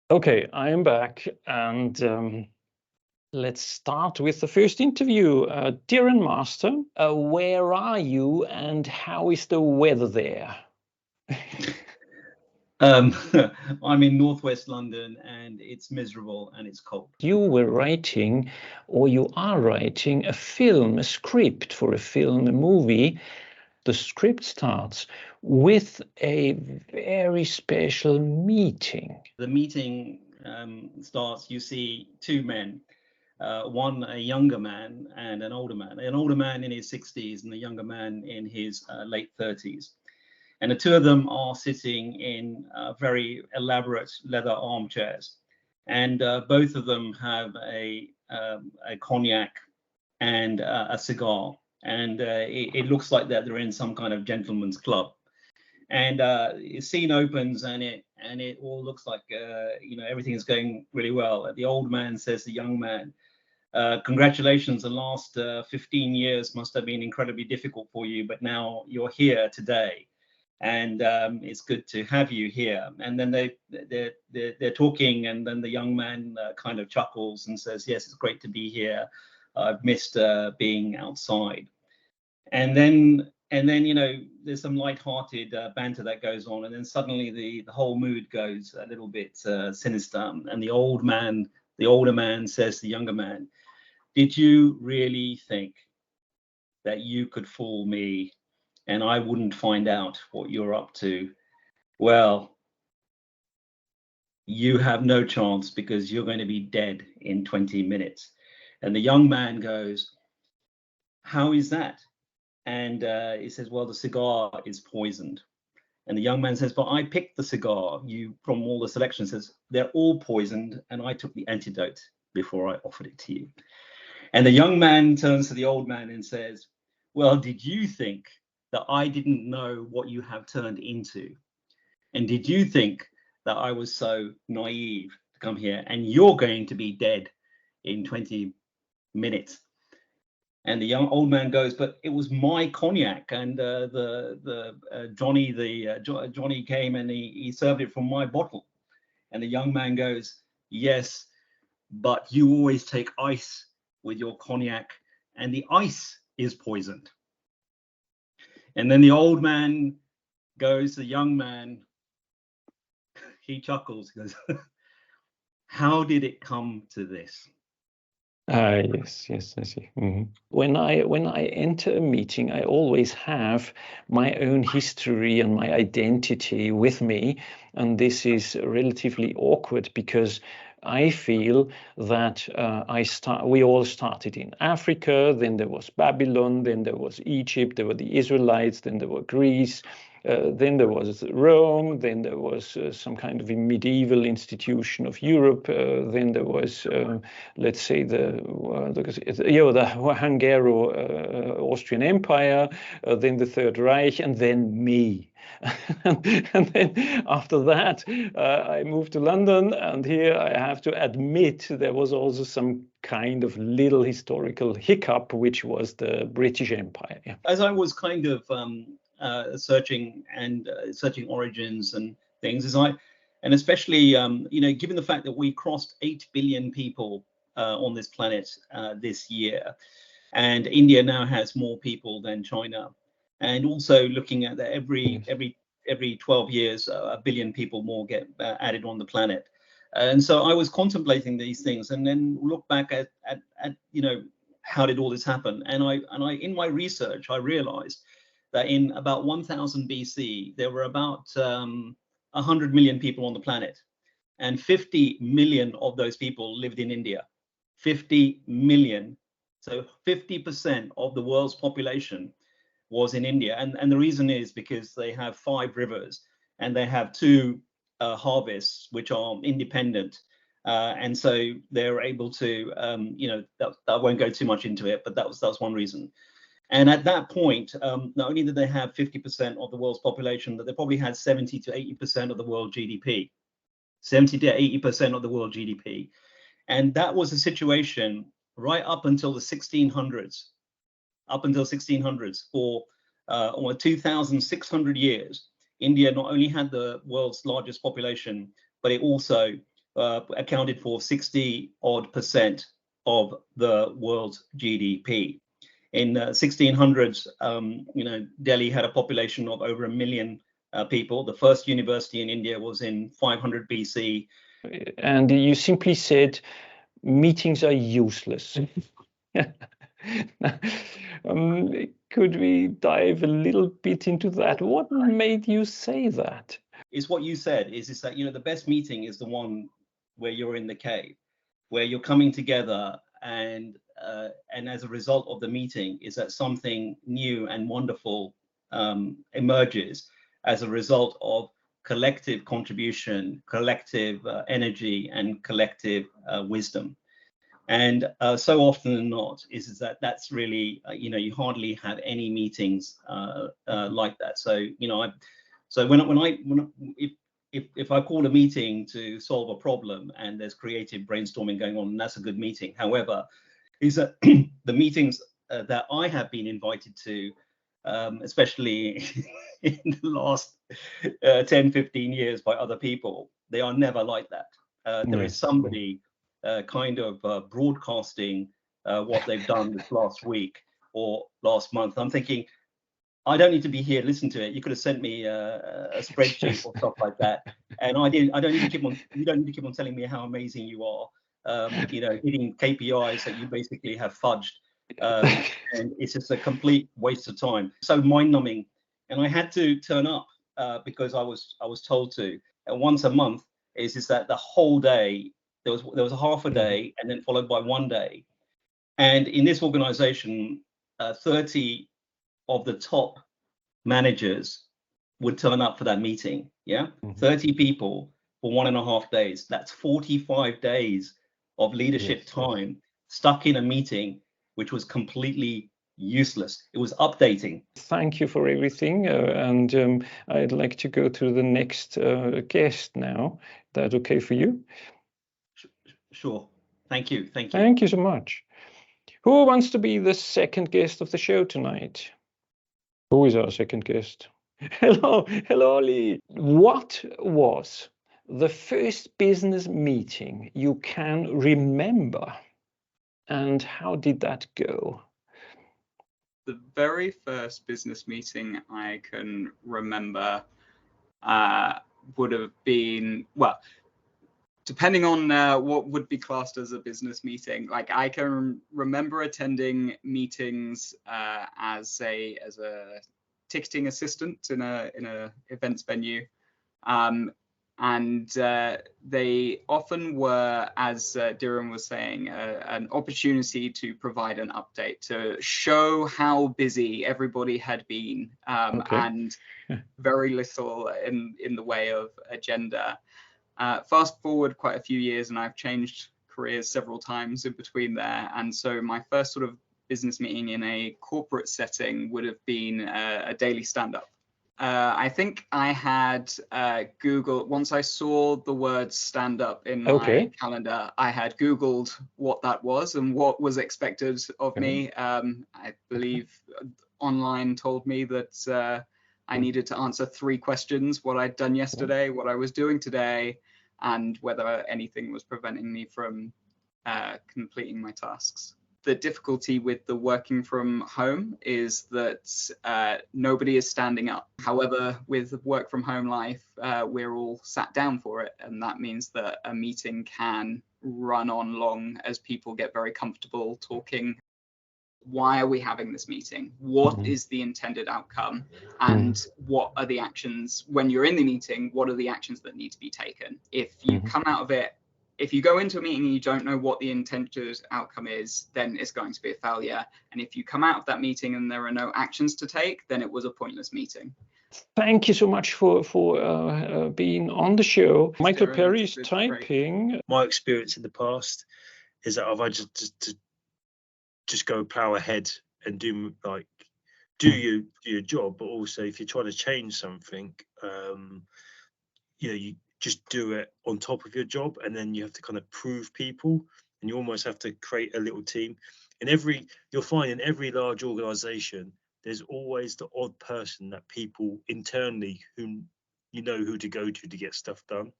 Okay, I am back, and let's start with the first interview. Dear and Master, where are you and how is the weather there? I'm in northwest London and it's miserable and it's cold. You were writing, or you are writing, a film, a script for a film, a movie. The script starts with a very special meeting. The meeting starts, you see two men, one a younger man and an older man in his 60s and a younger man in his late 30s. And the two of them are sitting in very elaborate leather armchairs. And both of them have a cognac and a cigar. And it looks like that they're in some kind of gentleman's club. And the scene opens and it all looks like everything is going really well. The old man says to the young man, congratulations, the last 15 years must have been incredibly difficult for you, but now you're here today. And it's good to have you here. And then they're talking, and then the young man kind of chuckles and says, yes, it's great to be here. I've missed being outside. And then there's some light-hearted banter that goes on, and then suddenly the whole mood goes a little bit sinister. And the older man says to the younger man, did you really think that you could fool me and I wouldn't find out what you're up to? Well, you have no chance because you're going to be dead in 20 minutes. And the young man goes, how is that? And he says, well, the cigar is poisoned. And the young man says, but I picked the cigar from all the selections. Says, they're all poisoned, and I took the antidote before I offered it to you. And the young man turns to the old man and says, well, did you think that I didn't know what you have turned into? And did you think that I was so naive to come here and you're going to be dead in 20 minutes? And the old man goes, but it was my cognac, and Johnny came and he served it from my bottle. And the young man goes, yes, but you always take ice with your cognac, and the ice is poisoned. And then the old man goes to the young man. He chuckles. He goes, how did it come to this? Yes, I see. Mm-hmm. When I enter a meeting, I always have my own history and my identity with me, and this is relatively awkward because I feel that we all started in Africa, then there was Babylon, then there was Egypt, there were the Israelites, then there were Greece. Then there was Rome, then there was some kind of a medieval institution of Europe, then there was, let's say, the Hungaro-Austrian Empire, then the Third Reich, and then me. And then after that, I moved to London, and here I have to admit there was also some kind of little historical hiccup, which was the British Empire. Yeah. As I was kind of searching origins and things, and especially given the fact that we crossed 8 billion people on this planet this year, and India now has more people than China, and also looking at that every 12 years a billion people more get added on the planet. And so I was contemplating these things and then look back at how did all this happen, and I in my research I realized that in about 1000 BC, there were about 100 million people on the planet, and 50 million of those people lived in India. 50 million. So 50% of the world's population was in India. And the reason is because they have 5 rivers and they have 2 harvests, which are independent. And so they're able to, that won't go too much into it, but that was one reason. And at that point, not only did they have 50% of the world's population, but they probably had 70 to 80% of the world GDP. 70 to 80% of the world GDP. And that was the situation right up until the 1600s. Up until 1600s, for 2,600 years, India not only had the world's largest population, but it also accounted for 60% of the world's GDP. In 1600s, Delhi had a population of over 1 million people. The first university in India was in 500 BC. And you simply said meetings are useless. Could we dive a little bit into that? What made you say that? It's what you said, is that, the best meeting is the one where you're in the cave, where you're coming together, and as a result of the meeting is that something new and wonderful emerges as a result of collective contribution, collective energy, and collective wisdom. And so often than not is that that's really you hardly have any meetings like that. So if I call a meeting to solve a problem and there's creative brainstorming going on, that's a good meeting. However, is that the meetings that I have been invited to, especially in the last 10, 15 years by other people, they are never like that. There is somebody kind of broadcasting what they've done this last week or last month. I'm thinking, I don't need to be here to listen to it. You could have sent me a spreadsheet or stuff like that, and I didn't. I don't need to keep on. You don't need to keep on telling me how amazing you are. Hitting KPIs that you basically have fudged, and it's just a complete waste of time. So mind-numbing, and I had to turn up because I was told to. And once a month is that the whole day. There was a half a day, and then followed by one day. And in this organization, 30 of the top managers would turn up for that meeting. 30 people for 1.5 days. That's 45 days of leadership time stuck in a meeting, which was completely useless. It was updating. Thank you for everything, and I'd like to go to the next guest now. Is that okay for you? Sure. Thank you. Thank you so much. Who wants to be the second guest of the show tonight? Who is our second guest? Hello, Lee. What was the first business meeting you can remember, and how did that go? The very first business meeting I can remember would have been, well, depending on what would be classed as a business meeting. Like, I can remember attending meetings as a ticketing assistant in a events venue, and they often were, as Diran was saying, an opportunity to provide an update, to show how busy everybody had been, and very little in the way of agenda. Fast forward quite a few years, and I've changed careers several times in between there. And so my first sort of business meeting in a corporate setting would have been a daily stand-up. I think I had Googled, once I saw the word stand-up in my calendar, I had Googled what that was and what was expected of me. I believe online told me that I needed to answer 3 questions: what I'd done yesterday, what I was doing today, and whether anything was preventing me from completing my tasks. The difficulty with the working from home is that nobody is standing up. However, with work from home life, we're all sat down for it, and that means that a meeting can run on long as people get very comfortable talking. Why are we having this meeting? What is the intended outcome? And what are the actions when you're in the meeting? What are the actions that need to be taken? If you come out of it, if you go into a meeting and you don't know what the intended outcome is, then it's going to be a failure. And if you come out of that meeting and there are no actions to take, then it was a pointless meeting. Thank you so much for being on the show. Michael Perry is typing. Great. My experience in the past is that I've just go plow ahead and do your job, but also if you're trying to change something, you just do it on top of your job, and then you have to kind of prove people, and you almost have to create a little team. You'll find in every large organization, there's always the odd person that people internally who to go to get stuff done.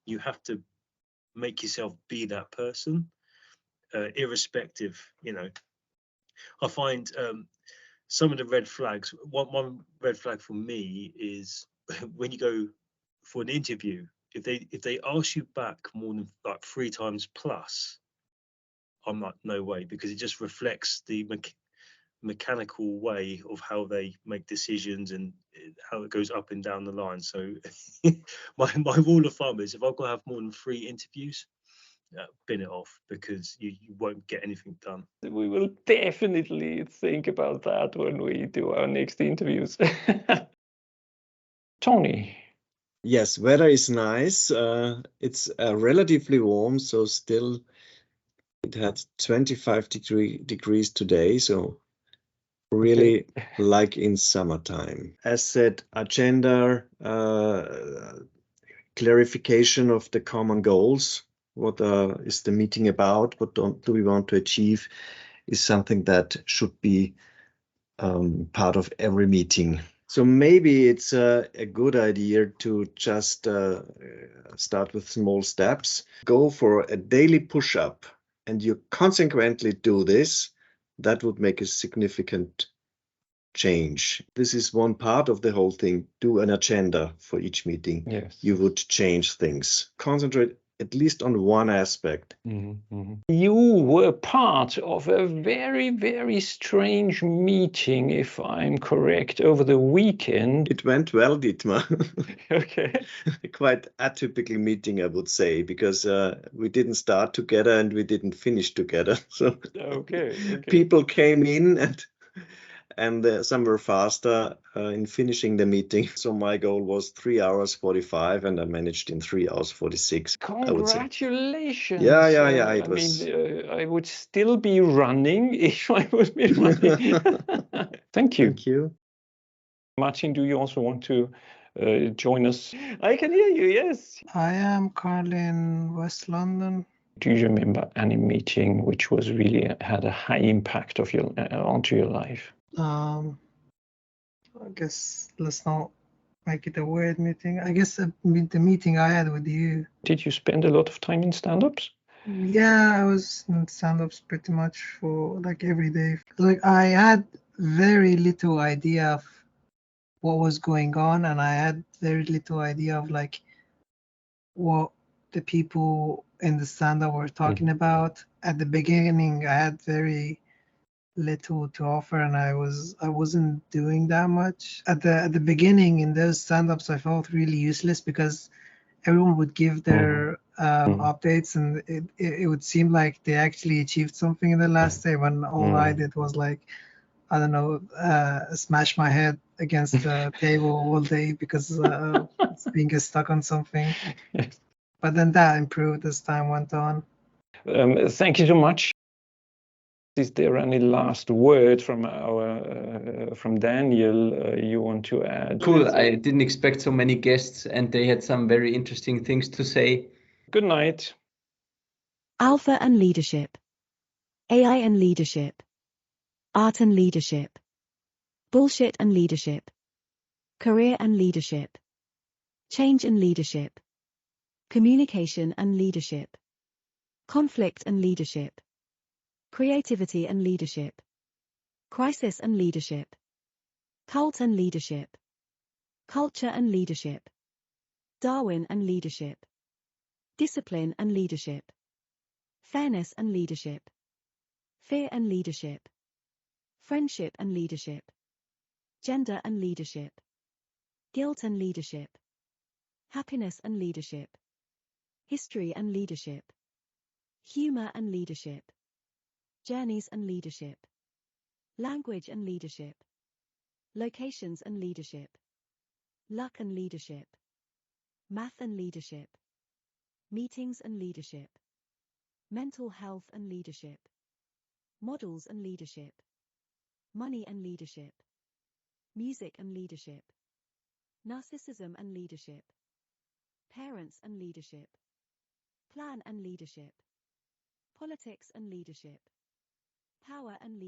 You have to make yourself be that person, irrespective. I find some of the red flags. One red flag for me is when you go for an interview, if they ask you back more than like 3 times plus, I'm like, no way, because it just reflects the mechanical way of how they make decisions and how it goes up and down the line. So my rule of thumb is if I've got to have more than 3 interviews, bin it off, because you won't get anything done. We will definitely think about that when we do our next interviews. Tony. Yes, weather is nice. It's relatively warm, so still it had 25 degrees today, so really like in summertime. As said, agenda, clarification of the common goals. What is the meeting about? What do we want to achieve is something that should be part of every meeting. So maybe it's a good idea to just start with small steps. Go for a daily push-up, and you consequently do this. That would make a significant change. This is one part of the whole thing. Do an agenda for each meeting. Yes. You would change things. Concentrate at least on one aspect. You were part of a very, very strange meeting, if I'm correct, over the weekend. It went well, Dietmar. Okay. Quite atypical meeting, I would say, because we didn't start together and we didn't finish together. So Okay. people came in and some were faster in finishing the meeting. So my goal was 3 hours 45, and I managed in 3 hours 46. Congratulations! Yeah. It I was. mean, I would still be running if I would be running. Thank you. Thank you. Martin, do you also want to join us? I can hear you, yes. I am currently in West London. Do you remember any meeting which was really had a high impact of your onto your life? I guess let's not make it a weird meeting. I guess the meeting I had with you. Did you spend a lot of time in stand-ups? Yeah, I was in stand-ups pretty much for like every day. Like I had very little idea of what was going on, and I had very little idea of like what the people in the stand-up were talking about. At the beginning, I had very little to offer, and I wasn't doing that much at the beginning. In those stand-ups, I felt really useless because everyone would give their updates, and it would seem like they actually achieved something in the last day, when all I did was like, I don't know, smash my head against the table all day because it's being stuck on something. Yes. But then that improved as time went on. Thank you so much. Is there any last word from Daniel you want to add? Cool. I didn't expect so many guests, and they had some very interesting things to say. Good night. Alpha and leadership. AI and leadership. Art and leadership. Bullshit and leadership. Career and leadership. Change and leadership. Communication and leadership. Conflict and leadership. Creativity and leadership. Crisis and leadership. Cult and leadership. Culture and leadership. Darwin and leadership. Discipline and leadership. Fairness and leadership. Fear and leadership. Friendship and leadership. Gender and leadership. Guilt and leadership. Happiness and leadership. History and leadership. Humor and leadership. Journeys and leadership. Language and leadership. Locations and leadership. Luck and leadership. Math and leadership. Meetings and leadership. Mental health and leadership. Models and leadership. Money and leadership. Music and leadership. Narcissism and leadership. Parents and leadership. Plan and leadership. Politics and leadership. Power and leadership.